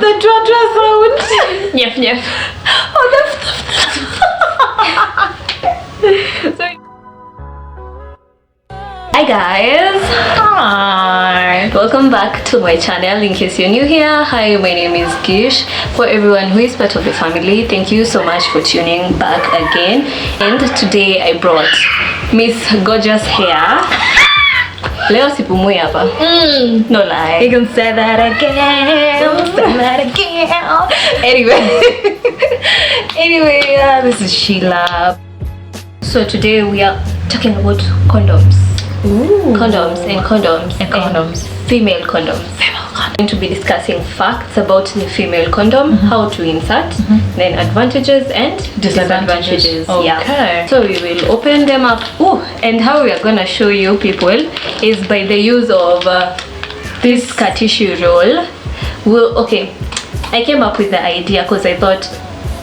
the dra sound. Nyef nyef. So, hi guys. Hi. Welcome back to my channel. In case you're new here, hi, my name is Gish. For everyone who is part of the family, thank you so much for tuning back again. And today I brought Miss Gorgeous Hair. Leo sipumui hapa. No lie. You can say that again. Say that again. Anyway, this is Sheila. So today we are talking about condoms. Ooh. Condoms and condoms. Female condoms. I'm going to be discussing facts about the female condom, how to insert, then advantages and disadvantages. Okay. Yeah. So we will open them up. Ooh, and how we are going to show you people is by the use of this car tissue roll. Okay, I came up with the idea because I thought,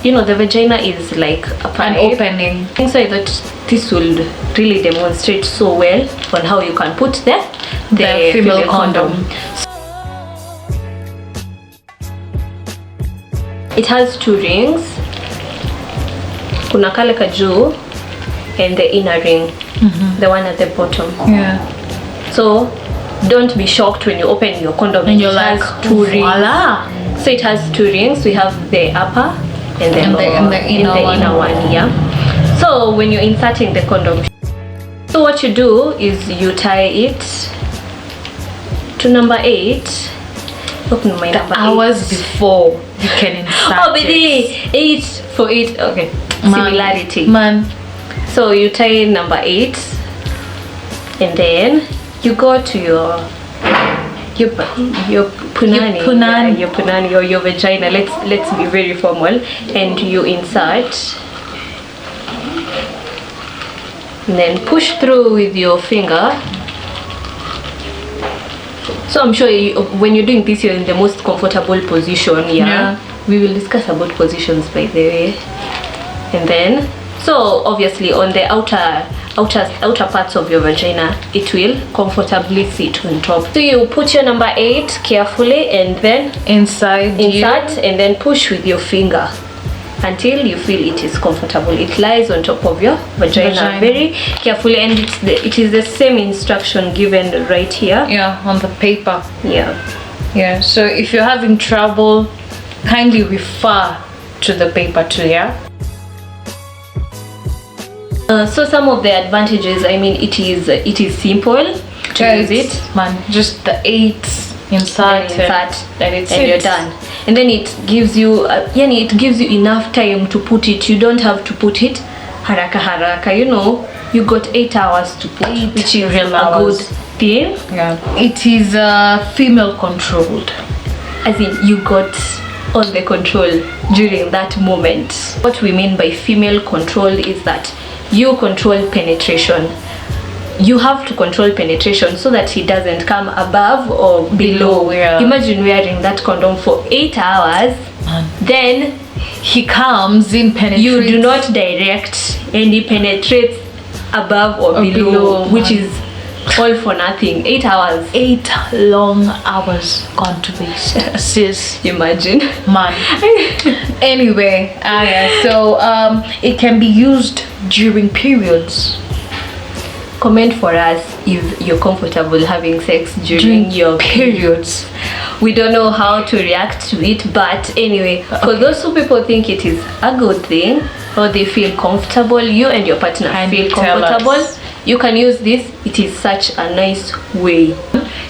you know, the vagina is like an opening. So I thought this will really demonstrate so well on how you can put the female condom. It has two rings. Kuna kale kajuu and the inner ring, the one at the bottom. Yeah. So don't be shocked when you open your condom and you're like, two rings. Voila. So it has two rings. We have the upper and the inner one. Yeah. So when you're inserting the condom, so what you do is you tie it to number 8. Open my number 8. Hours before you can insert. Oh, baby, 8 for 8. Okay. Similarity. Man. So you tie number 8, and then you go to your punani or your vagina. Let's be very formal, and you insert. And then push through with your finger. So I'm sure when you're doing this, you're in the most comfortable position. Yeah. We will discuss about positions, by the way. And then, so obviously on the outer parts of your vagina, it will comfortably sit on top. So you put your number 8 carefully, and then insert and then push with your finger until you feel it is comfortable. It lies on top of your vagina very carefully, and it is the same instruction given right here. Yeah, on the paper. Yeah. So if you're having trouble, kindly refer to the paper too. Yeah. So some of the advantages, I mean, it is simple to use it. Man, just the 8 insert and you're done. And then it gives you enough time to put it. You don't have to put it haraka. You know, you got 8 hours to put it, which is a good thing. Yeah. It is female controlled. As in, you got all the control during that moment. What we mean by female control is that you control penetration. You have to control penetration so that he doesn't come above or below. Yeah. Imagine wearing that condom for 8 hours, then he comes in, penetrates. You do not direct, and he penetrates above or below, which is all for nothing. 8 hours. 8 long hours gone to waste. Sis, imagine. Man. Anyway, so it can be used during periods. Comment for us if you're comfortable having sex during your periods. We don't know how to react to it, but anyway, for those who people think it is a good thing, or they feel comfortable, you and your partner feel comfortable, you can use this. It is such a nice way.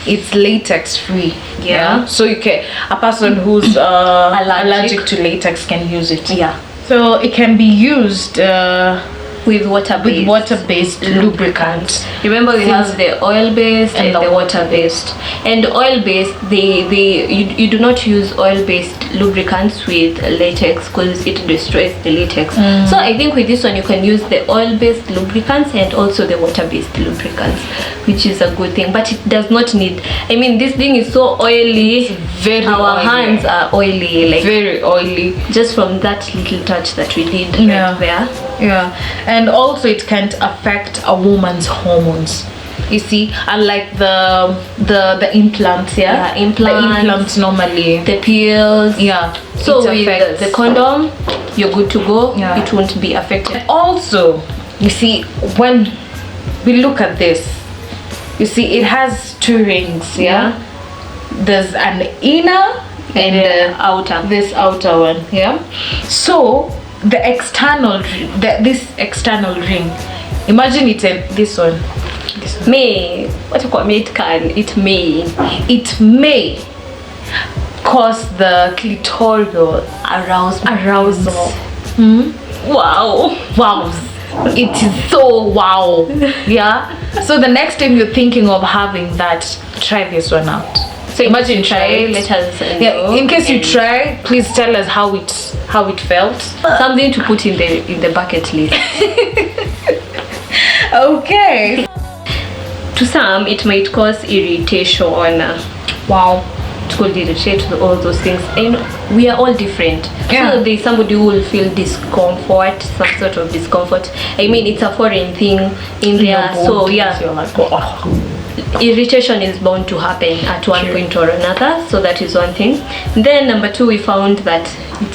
It's latex free. Yeah. So you can, a person who's allergic to latex can use it. Yeah. So it can be used with water-based lubricants. Remember, we have the oil-based and the water-based. And oil-based, you do not use oil-based lubricants with latex because it destroys the latex. So I think with this one you can use the oil-based lubricants and also the water-based lubricants, which is a good thing. But it does not need. I mean, this thing is so oily. Our hands are oily, like very oily. Just from that little touch that we did right there. Yeah. And also it can't affect a woman's hormones. You see, unlike the implants, Yeah, implants. The implants normally. The pills. Yeah. So it with affects. the condom, you're good to go. Yeah. It won't be affected. Also, you see, when we look at this, you see it has 2 rings. Yeah. There's an inner and the outer. This outer one. Yeah. So the external, this external ring. Imagine it in this one. May it may cause the clitoral arousal. Wow. It is so wow. Yeah. So the next time you're thinking of having that, try this one out. So imagine try it. Let us know. Yeah. In case you try, please tell us how it felt. Something to put in the bucket list. Okay. To some, it might cause irritation. Wow. It could irritate all those things. And we are all different. Yeah. So there's somebody who will feel discomfort, some sort of discomfort. I mean, it's a foreign thing in there. So yeah, you're like, oh. irritation is bound to happen at one point or another. So that is one thing. Then number 2, we found that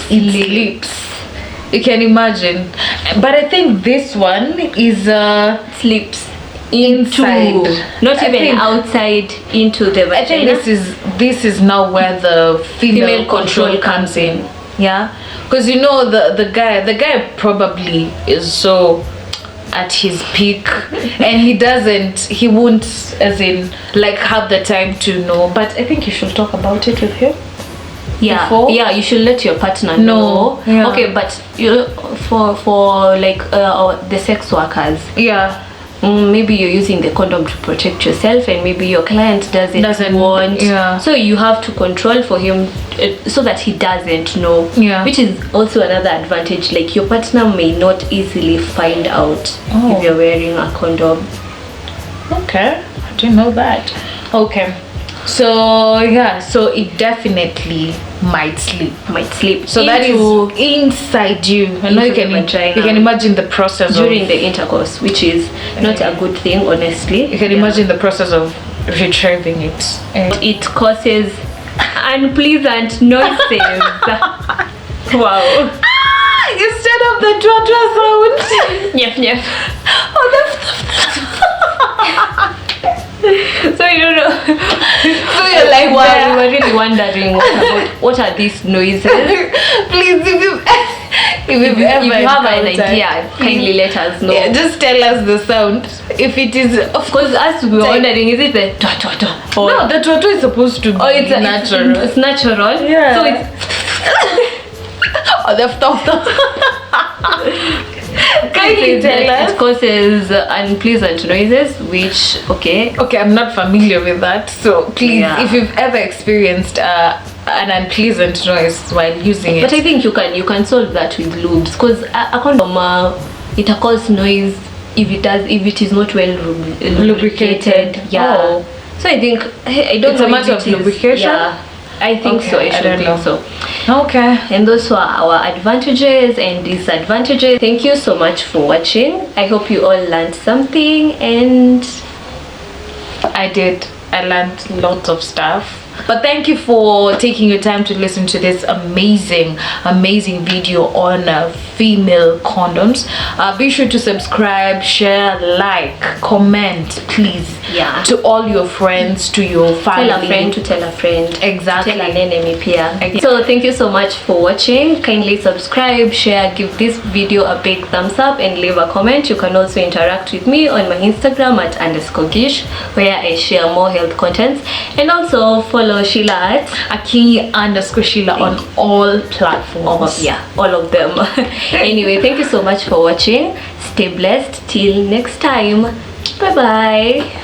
It sleeps. You can imagine. But I think this one is sleeps inside, not even outside, into the vagina. I think this is now where the female control comes in. Yeah, because you know the guy probably is so at his peak and he won't as in like have the time to know, but I think you should talk about it with him. Before? Yeah, you should let your partner know. Yeah. Okay, but you for like the sex workers, maybe you're using the condom to protect yourself, and maybe your client doesn't want. Yeah. So you have to control for him so that he doesn't know. Yeah. Which is also another advantage. Like your partner may not easily find out if you're wearing a condom. Okay, I didn't know that. Okay. So yeah, so it definitely might sleep. So that is inside you. And now you can imagine the process during the intercourse, which is not a good thing, honestly. You can imagine the process of retrieving it. It causes unpleasant noises. Wow. Instead of the twatwa sound. Nyef. So you don't know. So you're like, wow, we were really wondering what are these noises. Please, if you have an idea, kindly let us know. Yeah, just tell us the sound. If it is, of course, as we were wondering, is it the twatwa? No, the twatwa is supposed to be natural. It's natural. Yeah. So it's or the kindly tell us. It causes unpleasant noises, which okay, I'm not familiar with that, so please, if you've ever experienced an unpleasant noise while using it, but I think you can solve that with lubes, because a condom it causes noise if it is not well lubricated. Yeah. So I think I don't know. It's a matter of lubrication. Yeah. I think so. I should think so. Okay. And those were our advantages and disadvantages. Thank you so much for watching. I hope you all learned something, and I did. I learned lots of stuff. But thank you for taking your time to listen to this amazing video on female condoms. Be sure to subscribe, share, like, comment, please. Yeah. To all your friends, to your family. Tell a friend to tell a friend. Exactly. Tell an enemy peer. So thank you so much for watching. Kindly subscribe, share, give this video a big thumbs up, and leave a comment. You can also interact with me on my Instagram at _gish, where I share more health contents, and also follow Sheila at Akinyi_Sheila on all platforms. All of them. Anyway, thank you so much for watching. Stay blessed till next time. Bye bye.